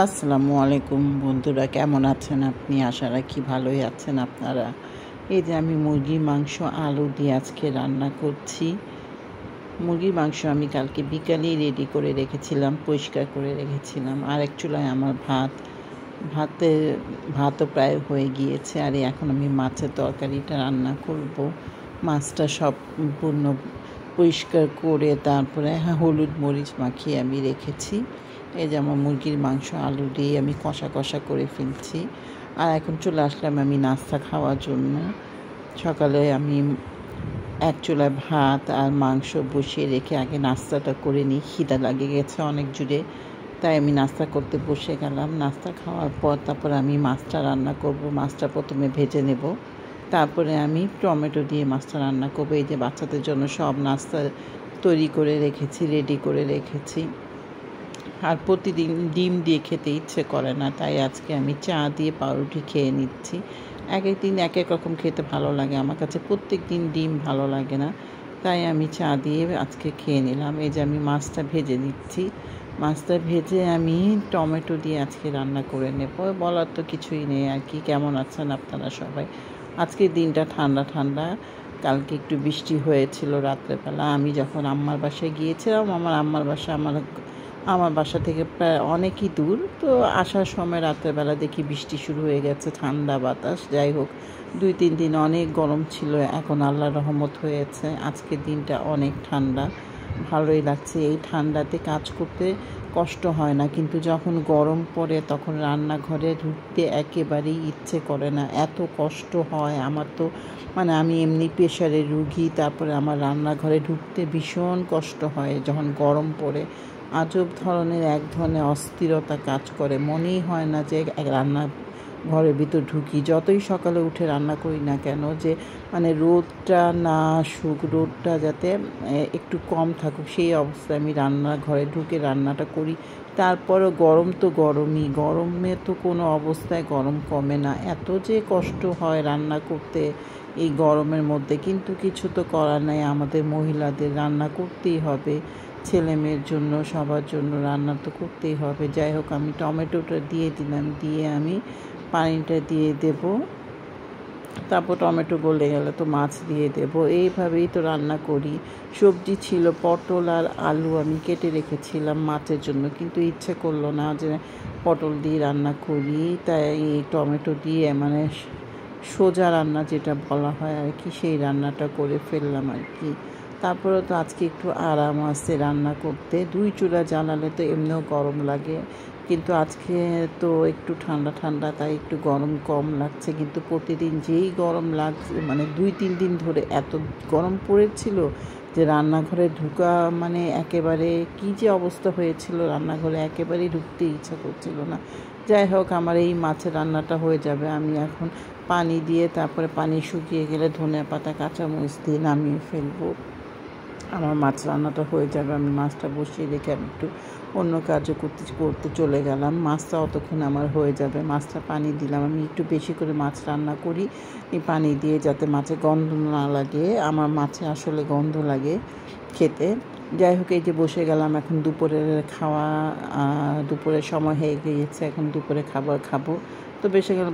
আসসালামু আলাইকুম বন্ধুরা, কেমন আছেন আপনি? আশা রাখি ভালোই আছেন আপনারা। এই যে আমি মুরগির মাংস আলু দিয়ে আজকে রান্না করছি। মুরগির মাংস আমি কালকে বিকালেই রেডি করে রেখেছিলাম, পরিষ্কার করে রেখেছিলাম। আর এক চুলায় আমার ভাতও প্রায় হয়ে গিয়েছে। আর এখন আমি মাছের তরকারিটা রান্না করব। মাছটা সম্পূর্ণ পরিষ্কার করে তারপরে হলুদ মরিচ মাখিয়ে আমি রেখেছি। এই যে আমার মুরগির মাংস আলু দিয়ে আমি কষা কষা করে ফেলছি। আর এখন চলে আসলাম আমি নাস্তা খাওয়ার জন্য। সকালে আমি এক চুলায় ভাত আর মাংস বসিয়ে রেখে আগে নাস্তাটা করে নিই। খিদা লাগে গেছে অনেক জুড়ে, তাই আমি নাস্তা করতে বসে গেলাম। নাস্তা খাওয়ার পর তারপরে আমি মাছটা রান্না করব। মাছটা প্রথমে ভেজে নেব, তারপরে আমি টমেটো দিয়ে মাছটা রান্না করবো। এই যে বাচ্চাদের জন্য সব নাস্তা তৈরি করে রেখেছি, রেডি করে রেখেছি। আর প্রতিদিন ডিম দিয়ে খেতে ইচ্ছে করে না, তাই আজকে আমি চা দিয়ে পাউরুটি খেয়ে নিচ্ছি। এক এক দিন এক এক রকম খেতে ভালো লাগে, আমার কাছে প্রত্যেক দিন ডিম ভালো লাগে না, তাই আমি চা দিয়ে আজকে খেয়ে নিলাম। এই যে আমি মাছটা ভেজে নিচ্ছি। মাছটা ভেজে আমি টমেটো দিয়ে আজকে রান্না করে নেব। বলার তো কিছুই নেই আর কি। কেমন আছেন আপনারা সবাই? আজকের দিনটা ঠান্ডা ঠান্ডা। কালকে একটু বৃষ্টি হয়েছিল রাত্রেবেলা। আমি যখন আম্মার বাসায় গিয়েছিলাম, আমার বাসা থেকে প্রায় অনেকই দূর, তো আসার সময় রাত্রেবেলা দেখি বৃষ্টি শুরু হয়ে গেছে, ঠান্ডা বাতাস। যাই হোক, 2-3 দিন অনেক গরম ছিল, এখন আল্লাহর রহমত হয়েছে। আজকের দিনটা অনেক ঠান্ডা, ভালোই লাগছে। এই ঠান্ডাতে কাজ করতে কষ্ট হয় না, কিন্তু যখন গরম পড়ে তখন রান্নাঘরে ঢুকতে একেবারেই ইচ্ছে করে না, এত কষ্ট হয়। আমার তো আমি এমনি প্রেশারের রুগী, তারপরে আমার রান্নাঘরে ঢুকতে ভীষণ কষ্ট হয় যখন গরম পড়ে। আজব ধরনের এক ধরনের অস্থিরতা কাজ করে, মনেই হয় না যে রান্নাঘরের ভিতর ঢুকি। যতই সকালে উঠে রান্না করি না কেন, যে রোদটা না আসুক, রোদটা যাতে একটু কম থাকুক, সেই অবস্থায় আমি রান্নাঘরে ঢুকে রান্নাটা করি। তারপরও গরম তো গরমই, গরমে তো কোনো অবস্থায় গরম কমে না। এত যে কষ্ট হয় রান্না করতে এই গরমের মধ্যে, কিন্তু কিছু তো করার নাই, আমাদের মহিলাদের রান্না করতেই হবে। ছেলে মেয়ের জন্য, সবার জন্য রান্না তো করতেই হবে। যাই হোক, আমি টমেটোটা দিয়ে দিলাম, দিয়ে আমি পানিটা দিয়ে দেব। তারপর টমেটো গলে গেলে তো মাছ দিয়ে দেব। এইভাবেই তো রান্না করি। সবজি ছিল পটল আর আলু, আমি কেটে রেখেছিলাম মাছের জন্য, কিন্তু ইচ্ছে করলো না যে পটল দিয়ে রান্না করি, তাই এই টমেটো দিয়ে সোজা রান্না যেটা বলা হয় আর কি, সেই রান্নাটা করে ফেললাম আর কি। তারপরে তো আজকে একটু আরাম আছে রান্না করতে। 2 চুলা জ্বালালে তো এমনিও গরম লাগে, কিন্তু আজকে তো একটু ঠান্ডা ঠান্ডা, তাই একটু গরম কম লাগছে। কিন্তু প্রতিদিন যেই গরম লাগছে, 2-3 দিন ধরে এত গরম পড়েছিল যে রান্নাঘরে ঢুকা একেবারে কী যে অবস্থা হয়েছিল, রান্নাঘরে একেবারেই ঢুকতে ইচ্ছা করছিল না। যাই হোক, আমার এই মাছের রান্নাটা হয়ে যাবে। আমি এখন পানি দিয়ে, তারপরে পানি শুকিয়ে গেলে ধনিয়া পাতা কাঁচামরিচ দিয়ে নামিয়ে ফেলবো। আমার মাছ রান্নাটা হয়ে যাবে। আমি মাছটা বসিয়ে রেখে আমি একটু অন্য কাজও করতে চলে গেলাম। মাছটা অতক্ষণ আমার হয়ে যাবে। মাছটা পানি দিলাম, আমি একটু বেশি করে মাছ রান্না করি এই পানি দিয়ে, যাতে মাছে গন্ধ না লাগে। আমার মাছে আসলে গন্ধ লাগে খেতে। যাই হোক, এই যে বসে গেলাম, এখন দুপুরের দুপুরের সময় হয়ে গিয়েছে, এখন দুপুরে খাবার খাবো। তো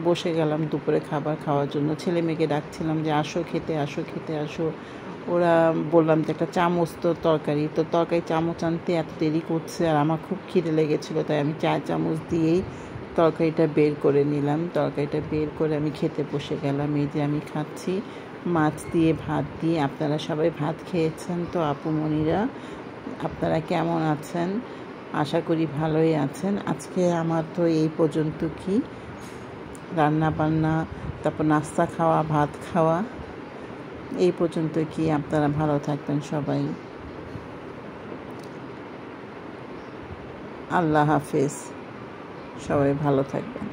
বসে গেলাম দুপুরে খাবার খাওয়ার জন্য। ছেলে মেয়েকে ডাকছিলাম যে আসো খেতে, আসো খেতে আসো। ওরা বললাম যে একটা চামচ তো তরকারি চামচ আনতে এত দেরি করছে, আর আমার খুব খিদে লেগেছিলো, তাই আমি 4 চামচ দিয়েই তরকারিটা বের করে নিলাম। তরকারিটা বের করে আমি খেতে বসে গেলাম। এই যে আমি খাচ্ছি মাছ দিয়ে, ভাত দিয়ে। আপনারা সবাই ভাত খেয়েছেন তো আপুমণিরা? আপনারা কেমন আছেন? আশা করি ভালোই আছেন। আজকে আমার তো এই পর্যন্ত, কি রান্না বান্না, তারপর নাস্তা খাওয়া, ভাত খাওয়া, এই পর্যন্ত কি। আপনারা ভালো থাকবেন সবাই। আল্লাহ হাফেজ, সবাই ভালো থাকবেন।